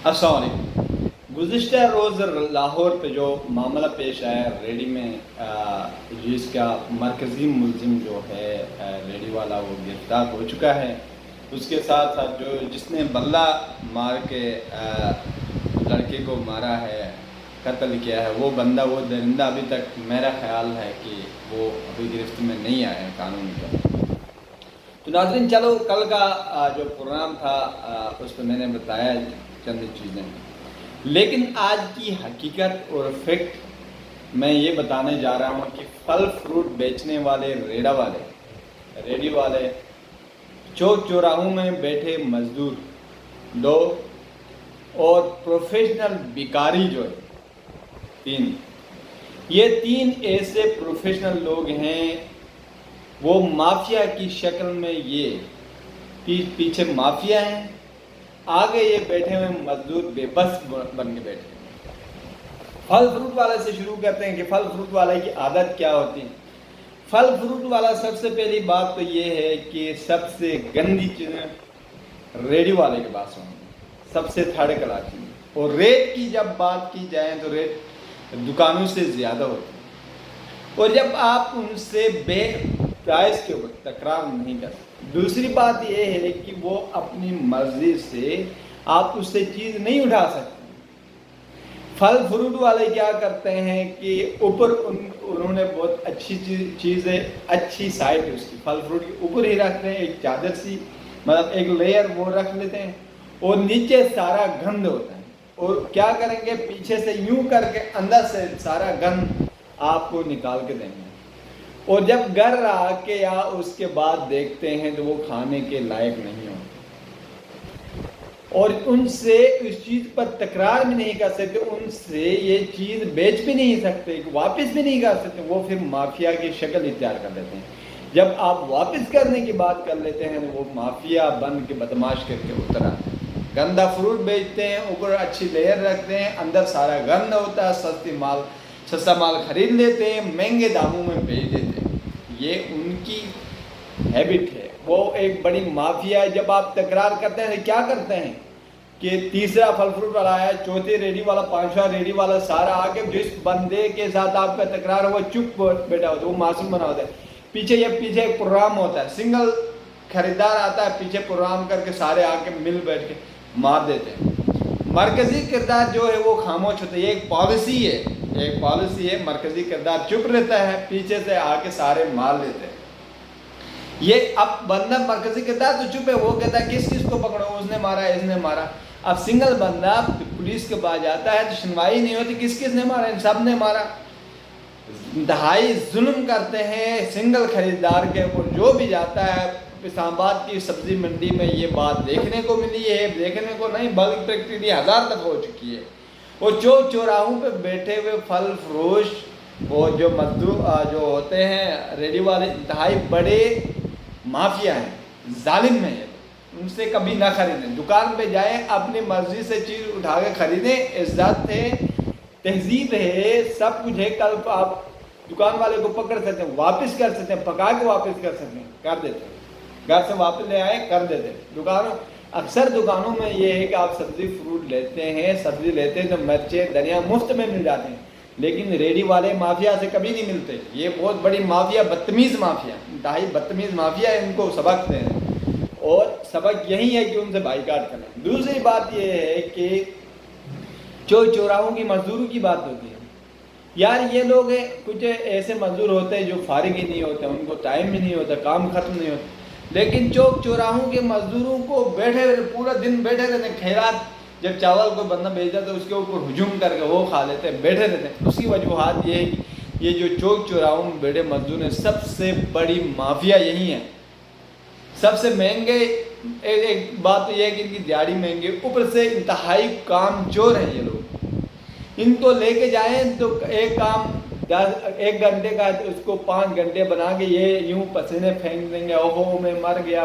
السلام علیکم۔ گزشتہ روز لاہور پہ جو معاملہ پیش آیا ریڈی میں، جس کا مرکزی ملزم جو ہے ریڈی والا وہ گرفتار ہو چکا ہے، اس کے ساتھ ساتھ جس نے بلہ مار کے لڑکے کو مارا ہے، قتل کیا ہے، وہ بندہ وہ درندہ ابھی تک میرا خیال ہے کہ وہ ابھی گرفت میں نہیں آیا ہے قانون کا۔ تو ناظرین، چلو کل کا جو پروگرام تھا اس پہ میں نے بتایا چند چیزیں، لیکن آج کی حقیقت اور فیکٹ میں یہ بتانے جا رہا ہوں کہ پھل فروٹ بیچنے والے ریڈی والے، چوک چوراہوں میں بیٹھے مزدور لوگ اور پروفیشنل بیکاری جو ہے، یہ تین ایسے پروفیشنل لوگ ہیں، وہ مافیا کی شکل میں یہ پیچھے مافیا ہیں، آگے یہ بیٹھے ہوئے مزدور بے بس بن کے بیٹھے ہیں۔ پھل فروٹ والے سے شروع کرتے ہیں کہ پھل فروٹ والے کی عادت کیا ہوتی ہے۔ پھل فروٹ والا سب سے پہلی بات تو یہ ہے کہ سب سے گندی چیزیں ریڈی والے کے پاس ہوں گی، سب سے تھرڈ کلاس چیزیں، اور ریٹ کی جب بات کی جائے تو ریٹ دکانوں سے زیادہ ہوتی ہے، اور جب آپ ان سے بے پرائز کے اوپر تکرار نہیں کر سکتے۔ دوسری بات یہ ہے کہ وہ اپنی مرضی سے آپ اس سے چیز نہیں اٹھا سکتے۔ پھل فروٹ والے کیا کرتے ہیں کہ اوپر انہوں نے بہت اچھی چیز ہے، اچھی سائٹ ہے اس کی، پھل فروٹ کے اوپر ہی رکھتے ہیں، ایک چادر سی، مطلب ایک لیئر وہ رکھ لیتے ہیں، اور نیچے سارا گند ہوتا ہے، اور کیا کریں گے، پیچھے سے یوں کر کے اندر سے سارا گند آپ کو نکال کے دیں گے، اور جب گھر آ کے یا اس کے بعد دیکھتے ہیں تو وہ کھانے کے لائق نہیں ہوتے، اور ان سے اس چیز پر تکرار بھی نہیں کر سکتے، ان سے یہ چیز بیچ بھی نہیں سکتے، واپس بھی نہیں کر سکتے، وہ پھر مافیا کی شکل اختیار کر لیتے ہیں۔ جب آپ واپس کرنے کی بات کر لیتے ہیں تو وہ مافیا بن کے بدماش کر کے اتر آتے ہیں، گندا فروٹ بیچتے ہیں، اوپر اچھی لیئر رکھتے ہیں، اندر سارا گند ہوتا ہے، سستا مال خرید لیتے ہیں، مہنگے داموں میں بیچ دیتے ہیں۔ یہ ان کی ہیبٹ ہے، وہ ایک بڑی مافیا ہے۔ جب آپ تکرار کرتے ہیں کیا کرتے ہیں کہ تیسرا پھل فروٹ والا آیا، چوتھے ریڈی والا، پانچواں ریڈی والا، سارا آگے جس بندے کے ساتھ آپ کا تکرار ہو وہ چپ بیٹھا ہوتا ہے، وہ معصوم بنا ہوتا ہے، پیچھے ایک پروگرام ہوتا ہے، سنگل خریدار آتا ہے، پیچھے پروگرام کر کے سارے آ کے مل بیٹھ کے مار دیتے ہیں۔ مرکزی کردار جو ہے وہ خاموش ہوتا ہے، یہ ایک پالیسی ہے، مرکزی کردار چپ رہتا ہے، پیچھے سے آ کے سارے مار لیتے ہیں۔ یہ اب بندہ مرکزی کردار تو چپ ہے، وہ کہتا ہے کس کو پکڑو، اس نے مارا، اس نے مارا۔ اب سنگل بندہ پولیس کے پاس جاتا ہے تو سنوائی نہیں ہوتی، کس نے مارا، ان سب نے مارا۔ انتہائی ظلم کرتے ہیں سنگل خریدار کے اوپر۔ جو بھی جاتا ہے اسلام آباد کی سبزی منڈی میں یہ بات دیکھنے کو ملی ہے، دیکھنے کو نہیں بلکہ پریکٹیکلی 1000 دفعہ ہو چکی ہے۔ وہ چوک چوراہوں پہ بیٹھے ہوئے پھل فروش، وہ جو مزدور جو ہوتے ہیں ریڈی والے، انتہائی بڑے مافیا ہیں، ظالم ہیں، ان سے کبھی نہ خریدیں۔ دکان پہ جائیں، اپنی مرضی سے چیز اٹھا کے خریدیں، عزت ہے، تہذیب ہے، سب کچھ ہے۔ کل آپ دکان والے کو پکڑ سکتے ہیں، واپس کر سکتے ہیں، پکا کے واپس کر سکتے ہیں، کر دیتے ہیں، گھر سے واپس لے آئے کر دیتے ہیں۔ اکثر دکانوں میں یہ ہے کہ آپ سبزی فروٹ لیتے ہیں، سبزی لیتے ہیں تو مرچیں دھنیا مفت میں مل جاتے ہیں، لیکن ریڈی والے مافیا سے کبھی نہیں ملتے۔ یہ بہت بڑی مافیا، بدتمیز مافیا، انتہائی بدتمیز مافیا ہے، ان کو سبق دیں، اور سبق یہی ہے کہ ان سے بائیکاٹ کریں۔ دوسری بات یہ ہے کہ چوک چوراہوں کی مزدوروں کی بات ہوتی ہے، یار یہ لوگ کچھ ایسے مزدور ہوتے ہیں جو فارغ ہی نہیں ہوتے، ان کو ٹائم ہی نہیں ہوتا، کام ختم نہیں ہوتا، لیکن چوک چوراہوں کے مزدوروں کو بیٹھے پورا دن بیٹھے رہتے ہیں، خیرات جب چاول کوئی بندہ بھیجتا تو اس کے اوپر ہجوم کر کے وہ کھا لیتے ہیں، بیٹھے رہتے ہیں۔ اس کی وجوہات یہ ہے کہ یہ جو چوک چوراہوں میں بیٹھے مزدور ہیں، سب سے بڑی مافیا یہی ہے، سب سے مہنگے۔ ایک بات تو یہ ہے کہ ان کی دیہڑی مہنگی، اوپر سے انتہائی کام چور ہیں یہ لوگ۔ ان کو لے کے جائیں تو ایک کام 1 گھنٹے کا اس کو 5 گھنٹے بنا کے یہ یوں پسینے پھینک دیں گے، اوہو میں مر گیا،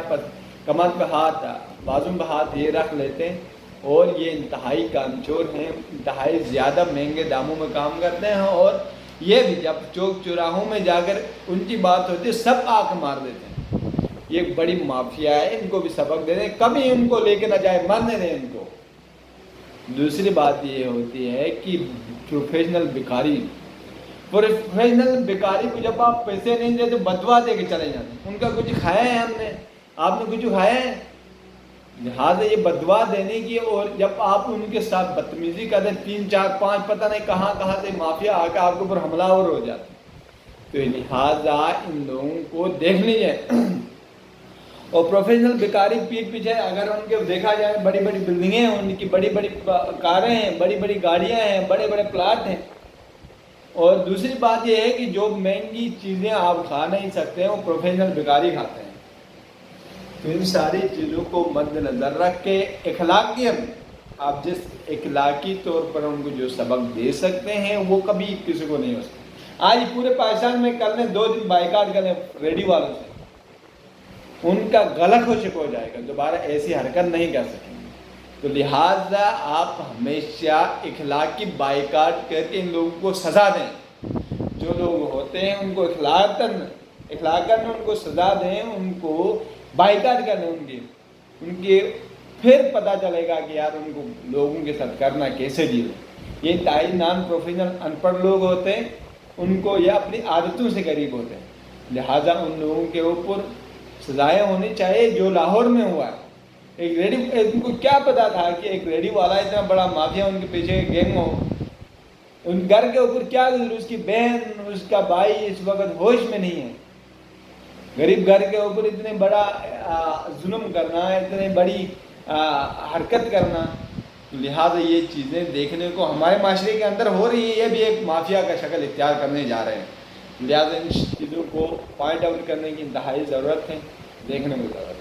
کمر پہ ہاتھ، بازو پہ ہاتھ یہ رکھ لیتے ہیں، اور یہ انتہائی کام چور ہیں، انتہائی زیادہ مہنگے داموں میں کام کرتے ہیں، اور یہ بھی جب چوک چوراہوں میں جا کر ان کی بات ہوتی ہے سب آنکھ مار دیتے ہیں۔ یہ ایک بڑی مافیا ہے، ان کو بھی سبق دے دیں، کبھی ان کو لے کے نہ جائے، مرنے دیں ان کو۔ دوسری بات یہ ہوتی ہے کہ پروفیشنل بیکاری کو جب آپ پیسے نہیں دیتے بدوا دے کے چلے جاتے ہیں، ان کا کچھ کھایا ہے ہم نے، آپ نے کچھ کھایا ہے، لہٰذا یہ بدوا دینے کی، اور جب آپ ان کے ساتھ بدتمیزی کرتے ہیں 3 4 5 پتہ نہیں کہاں سے مافیا آ کے آپ کے اوپر حملہ آور ہو جاتے ہیں، تو لہٰذا ان لوگوں کو دیکھ لیجیے۔ اور پروفیشنل بیکاری پیچھے اگر ان کے دیکھا جائے بڑی بڑی بلڈنگیں ہیں، ان کی بڑی بڑی کاریں ہیں، بڑی بڑی گاڑیاں ہیں، بڑے بڑے پلاٹ ہیں، اور دوسری بات یہ ہے کہ جو مہنگی چیزیں آپ کھا نہیں سکتے ہیں وہ پروفیشنل بیکاری کھاتے ہیں۔ تو ان ساری چیزوں کو مد نظر رکھ کے اخلاقیاً آپ جس اخلاقی طور پر ان کو جو سبق دے سکتے ہیں وہ کبھی کسی کو نہیں ہو سکتا۔ آج پورے پاکستان میں کر لیں 2 دن بائیکاٹ کر لیں ریڈی والوں سے، ان کا گلا خشک ہو جائے گا، دوبارہ ایسی حرکت نہیں کر سکیں گے۔ تو لہٰذا آپ ہمیشہ اخلاقی بائیکاٹ کر کے ان لوگوں کو سزا دیں، جو لوگ ہوتے ہیں ان کو اخلاقاً ان کو سزا دیں، ان کو بائیکاٹ کریں ان کے پھر پتہ چلے گا کہ یار ان کو لوگوں کے ساتھ کرنا کیسے ڈیل ہے۔ یہ انتہائی نان پروفیشنل ان پڑھ لوگ ہوتے ہیں، ان کو یہ اپنی عادتوں سے قریب ہوتے ہیں، لہٰذا ان لوگوں کے اوپر سزائیں ہونی چاہیے جو لاہور میں ہوا ہے۔ ان کو کیا پتا تھا کہ ایک ریڈی والا اتنا بڑا مافیا ان کے پیچھے گینگ ہو، ان گھر کے اوپر کیا گزر، اس کی بہن اس کا بھائی اس وقت ہوش میں نہیں ہے، غریب گھر کے اوپر اتنے بڑا ظلم کرنا، اتنے بڑی حرکت کرنا، لہٰذا یہ چیزیں دیکھنے کو ہمارے معاشرے کے اندر ہو رہی ہے، یہ بھی ایک مافیا کا شکل اختیار کرنے جا رہے ہیں، لہٰذا ان چیزوں کو پوائنٹ آؤٹ کرنے کی انتہائی ضرورت ہے، دیکھنے میں ضرورت ہے۔